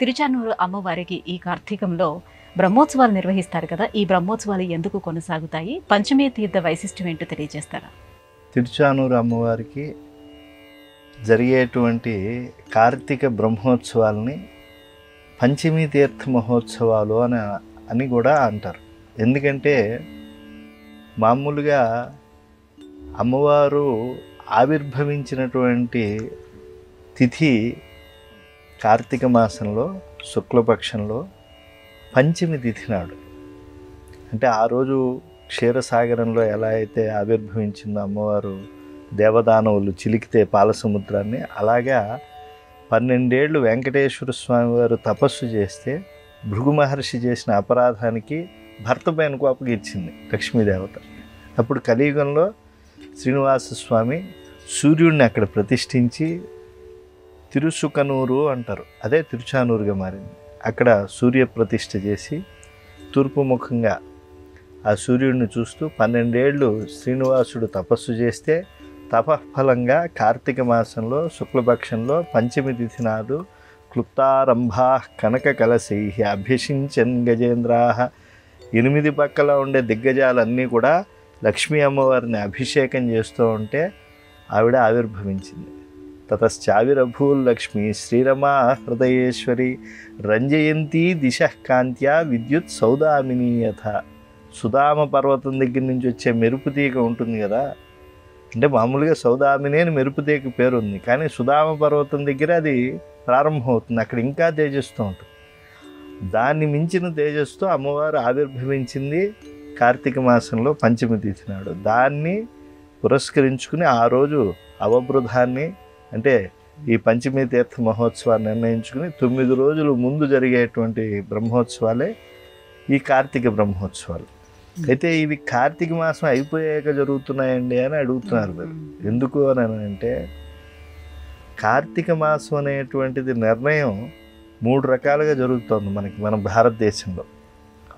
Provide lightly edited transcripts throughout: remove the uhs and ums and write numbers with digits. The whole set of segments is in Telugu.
తిరుచానూరు అమ్మవారికి ఈ కార్తీకంలో బ్రహ్మోత్సవాలు నిర్వహిస్తారు కదా, ఈ బ్రహ్మోత్సవాలు ఎందుకు కొనసాగుతాయి? పంచమీ తీర్థ వైశిష్టం ఏంటో తెలియజేస్తారా? తిరుచానూరు అమ్మవారికి జరిగేటువంటి కార్తీక బ్రహ్మోత్సవాలని పంచమీ తీర్థ మహోత్సవాలు అని కూడా అంటారు. ఎందుకంటే మామూలుగా అమ్మవారు ఆవిర్భవించినటువంటి తిథి కార్తీక మాసంలో శుక్లపక్షంలో పంచమి తిథి నాడు. అంటే ఆ రోజు క్షీరసాగరంలో ఎలా అయితే ఆవిర్భవించిందో అమ్మవారు, దేవదానవులు చిలికితే పాలసముద్రాన్ని, అలాగా 12 ఏళ్ళు వెంకటేశ్వర స్వామి వారు తపస్సు చేస్తే భృగు మహర్షి చేసిన అపరాధానికి భర్త పైన కోపగిచ్చింది లక్ష్మీదేవత. అప్పుడు కలియుగంలో శ్రీనివాస స్వామి సూర్యుడిని అక్కడ ప్రతిష్ఠించి తిరుసుకనూరు అంటారు, అదే తిరుచానూరుగా మారింది. అక్కడ సూర్య ప్రతిష్ఠ చేసి తూర్పు ముఖంగా ఆ సూర్యుడిని చూస్తూ 12 ఏళ్ళు శ్రీనివాసుడు తపస్సు చేస్తే తపఫలంగా కార్తీక మాసంలో శుక్లపక్షంలో పంచమి తిథి నాడు క్లుప్తారంభా కనక కలశై అభ్యసించన్ గజేంద్రా, 8 పక్కల ఉండే దిగ్గజాలన్నీ కూడా లక్ష్మీ అమ్మవారిని అభిషేకం చేస్తూ ఉంటే ఆవిడ ఆవిర్భవించింది. తతశ్చావిరభూల్ లక్ష్మి శ్రీరమా హృదయేశ్వరి రంజయంతి దిశ కాంత్యా విద్యుత్ సౌదామినీయథ. సుధామ పర్వతం దగ్గర నుంచి వచ్చే మెరుపు తీగ ఉంటుంది కదా, అంటే మామూలుగా సౌదామిని అని మెరుపు తీగ పేరు ఉంది, కానీ సుధామ పర్వతం దగ్గర అది ప్రారంభమవుతుంది, అక్కడ ఇంకా తేజస్తో ఉంటుంది. దాన్ని మించిన తేజస్తో అమ్మవారు ఆవిర్భవించింది కార్తీక మాసంలో పంచమి తిథి నాడు. దాన్ని పురస్కరించుకుని ఆ రోజు అవబృధాన్ని, అంటే ఈ పంచమీ తీర్థ మహోత్సవాన్ని నిర్ణయించుకుని 9 రోజులు ముందు జరిగేటువంటి బ్రహ్మోత్సవాలే ఈ కార్తీక బ్రహ్మోత్సవాలు. అయితే ఇవి కార్తీక మాసం అయిపోయాక జరుగుతున్నాయండి అని అడుగుతున్నారు మీరు. ఎందుకు అని అంటే కార్తీక మాసం అనేటువంటిది నిర్ణయం 3 రకాలుగా జరుగుతుంది మన భారతదేశంలో.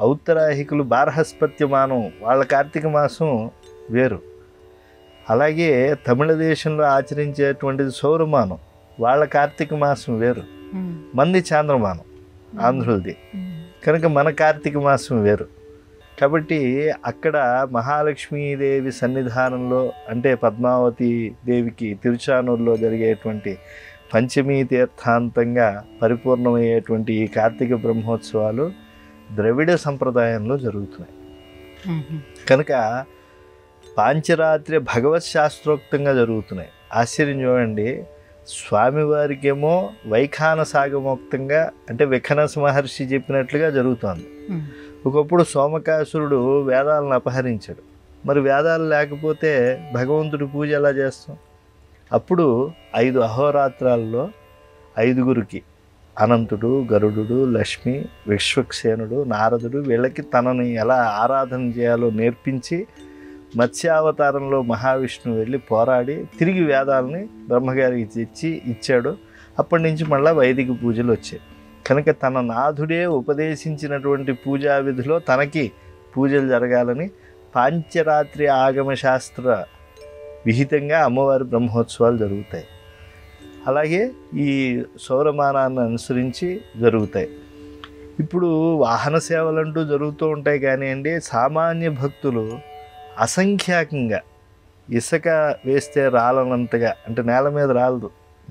ఔత్తరాహికులు బారహస్పత్యమానం, వాళ్ళ కార్తీక మాసం వేరు. అలాగే తమిళ దేశంలో ఆచరించేటువంటిది సౌరమానం, వాళ్ళ కార్తీక మాసం వేరు. మంది చాంద్రమానం ఆంధ్రులది, కనుక మన కార్తీక మాసం వేరు. కాబట్టి అక్కడ మహాలక్ష్మీదేవి సన్నిధానంలో, అంటే పద్మావతి దేవికి తిరుచానూరులో జరిగేటువంటి పంచమీ తీర్థాంతంగా పరిపూర్ణమయ్యేటువంటి ఈ కార్తీక బ్రహ్మోత్సవాలు ద్రవిడ సంప్రదాయంలో జరుగుతున్నాయి. కనుక పాంచరాత్రి భగవత్ శాస్త్రోక్తంగా జరుగుతున్నాయి. ఆశ్చర్యం చూడండి, స్వామివారికేమో వైఖాన సాగమోక్తంగా, అంటే విఖనస మహర్షి చెప్పినట్లుగా జరుగుతోంది. ఒకప్పుడు సోమకాసురుడు వేదాలను అపహరించాడు, మరి వేదాలు లేకపోతే భగవంతుడి పూజ ఎలా చేస్తాం? అప్పుడు 5 అహోరాత్రాల్లో 5గురికి, అనంతుడు, గరుడు, లక్ష్మి, విశ్వక్సేనుడు, నారదుడు, వీళ్ళకి తనని ఎలా ఆరాధన చేయాలో నేర్పించి మత్స్యావతారంలో మహావిష్ణువు వెళ్ళి పోరాడి తిరిగి వేదాలని బ్రహ్మగారికి తెచ్చి ఇచ్చాడు. అప్పటి నుంచి మళ్ళీ వైదిక పూజలు వచ్చాయి. కనుక తన నాథుడే ఉపదేశించినటువంటి పూజా విధిలో తనకి పూజలు జరగాలని పాంచరాత్రి ఆగమ శాస్త్ర విహితంగా అమ్మవారి బ్రహ్మోత్సవాలు జరుగుతాయి. అలాగే ఈ సౌరమానాన్ని అనుసరించి జరుగుతాయి. ఇప్పుడు వాహన సేవలంటూ జరుగుతూ ఉంటాయి కానివ్వండి, సామాన్య భక్తులు అసంఖ్యాకంగా ఇసుక వేస్తే రాలనంతగా, అంటే నేల మీద రాలదు,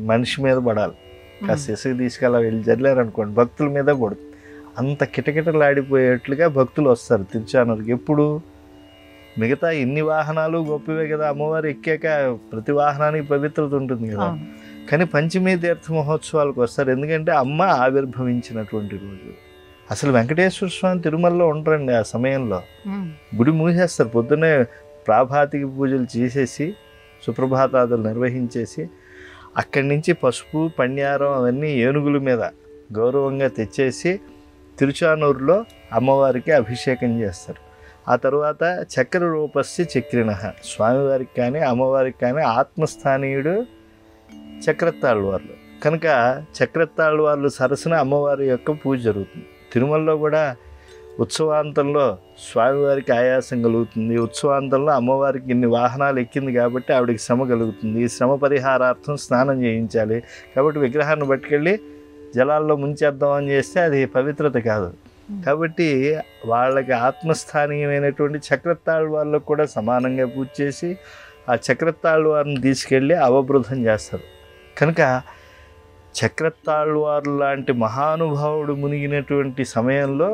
మనిషి మీద పడాలి, కాస్త ఇసుక తీసుకెళ్ళి వెళ్ళి జల్లారనుకోండి భక్తుల మీద పడుతుంది. అంత కిటకిటలాడిపోయేట్లుగా భక్తులు వస్తారు తిరుచానూరుకి. ఎప్పుడు మిగతా ఎన్ని వాహనాలు గొప్పవే కదా, అమ్మవారు ఎక్కాక ప్రతి వాహనానికి పవిత్రత ఉంటుంది కదా, కానీ పంచమీ తీర్థ మహోత్సవాలకు వస్తారు. ఎందుకంటే అమ్మ ఆవిర్భవించినటువంటి రోజు. అసలు వెంకటేశ్వర స్వామి తిరుమలలో ఉంటారండి ఆ సమయంలో, గుడి మూసేస్తారు. పొద్దున్నే ప్రాభాతికి పూజలు చేసేసి సుప్రభాతాదులు నిర్వహించేసి అక్కడి నుంచి పసుపు పణ్యారం అవన్నీ ఏనుగుల మీద గౌరవంగా తెచ్చేసి తిరుచానూరులో అమ్మవారికి అభిషేకం చేస్తారు. ఆ తర్వాత చక్ర రూపస్య చక్రిణ, స్వామివారికి కానీ అమ్మవారికి కానీ ఆత్మస్థానీయుడు చక్రతాళ్వార్లు. కనుక చక్రతాళ్వార్లు సరసన అమ్మవారి యొక్క పూజ జరుగుతుంది. తిరుమలలో కూడా ఉత్సవాంతంలో స్వామివారికి ఆయాసం కలుగుతుంది. ఉత్సవాంతంలో అమ్మవారికి ఇన్ని వాహనాలు ఎక్కింది కాబట్టి ఆవిడకి శ్రమ కలుగుతుంది. ఈ శ్రమ పరిహారార్థం స్నానం చేయించాలి. కాబట్టి విగ్రహాన్ని పట్టుకెళ్ళి జలాల్లో ముంచేద్దామని చేస్తే అది పవిత్రత కాదు. కాబట్టి వాళ్ళకి ఆత్మస్థానీయమైనటువంటి చక్రతాళ్ వాళ్ళకు కూడా సమానంగా పూజ చేసి ఆ చక్రతాళ్ వారిని తీసుకెళ్ళి అవబృధం చేస్తారు. కనుక చక్రతాళ్ వారు లాంటి మహానుభావుడు మునిగినటువంటి సమయంలో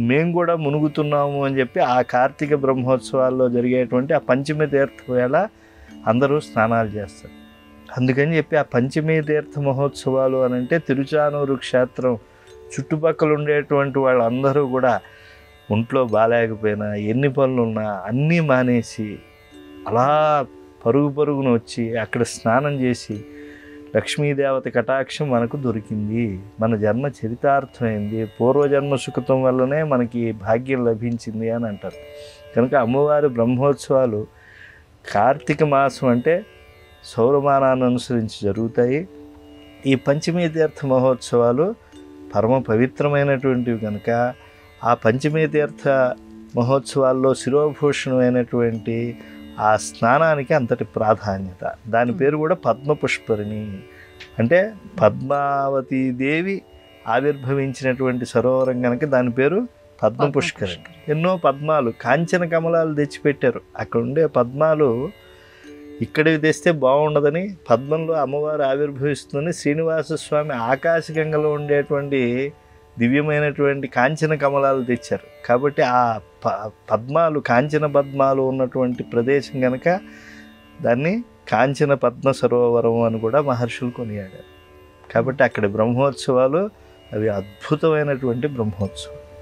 మేము కూడా మునుగుతున్నాము అని చెప్పి ఆ కార్తీక బ్రహ్మోత్సవాల్లో జరిగేటువంటి ఆ పంచమి తీర్థ వేళ అందరూ స్నానాలు చేస్తారు. అందుకని చెప్పి ఆ పంచమీ తీర్థ మహోత్సవాలు అని అంటే తిరుచానూరు క్షేత్రం చుట్టుపక్కల ఉండేటువంటి వాళ్ళందరూ కూడా ఒంట్లో బాగాలేకపోయినా ఎన్ని పనులున్నా అన్నీ మానేసి అలా పరుగున వచ్చి అక్కడ స్నానం చేసి లక్ష్మీదేవత కటాక్షం మనకు దొరికింది, మన జన్మ చరితార్థమైంది, పూర్వజన్మ సుకృతం వల్లనే మనకి భాగ్యం లభించింది అని అంటారు. కనుక అమ్మవారి బ్రహ్మోత్సవాలు కార్తీక మాసం అంటే సౌరమానాన్ని అనుసరించి జరుగుతాయి. ఈ పంచమీ తీర్థ మహోత్సవాలు పరమ పవిత్రమైనటువంటివి కనుక ఆ పంచమీ తీర్థ మహోత్సవాల్లో శిరోభూషణమైనటువంటి ఆ స్నానానికి అంతటి ప్రాధాన్యత. దాని పేరు కూడా పద్మపుష్కరిణి, అంటే పద్మావతీ దేవి ఆవిర్భవించినటువంటి సరోవరం కనుక దాని పేరు పద్మపుష్కరిణి. ఎన్నో పద్మాలు, కాంచన కమలాలు తెచ్చిపెట్టారు. అక్కడ ఉండే పద్మాలు ఇక్కడికి తెస్తే బాగుండదని పద్మంలో అమ్మవారు ఆవిర్భవిస్తుందని శ్రీనివాస స్వామి ఆకాశగంగలో ఉండేటువంటి దివ్యమైనటువంటి కాంచన కమలాలు తెచ్చారు. కాబట్టి ఆ పద్మాలు, కాంచన పద్మాలు ఉన్నటువంటి ప్రదేశం కనుక దాన్ని కాంచన పద్మ సరోవరం అని కూడా మహర్షులు కొనియాడారు. కాబట్టి అక్కడి బ్రహ్మోత్సవాలు అవి అద్భుతమైనటువంటి బ్రహ్మోత్సవం.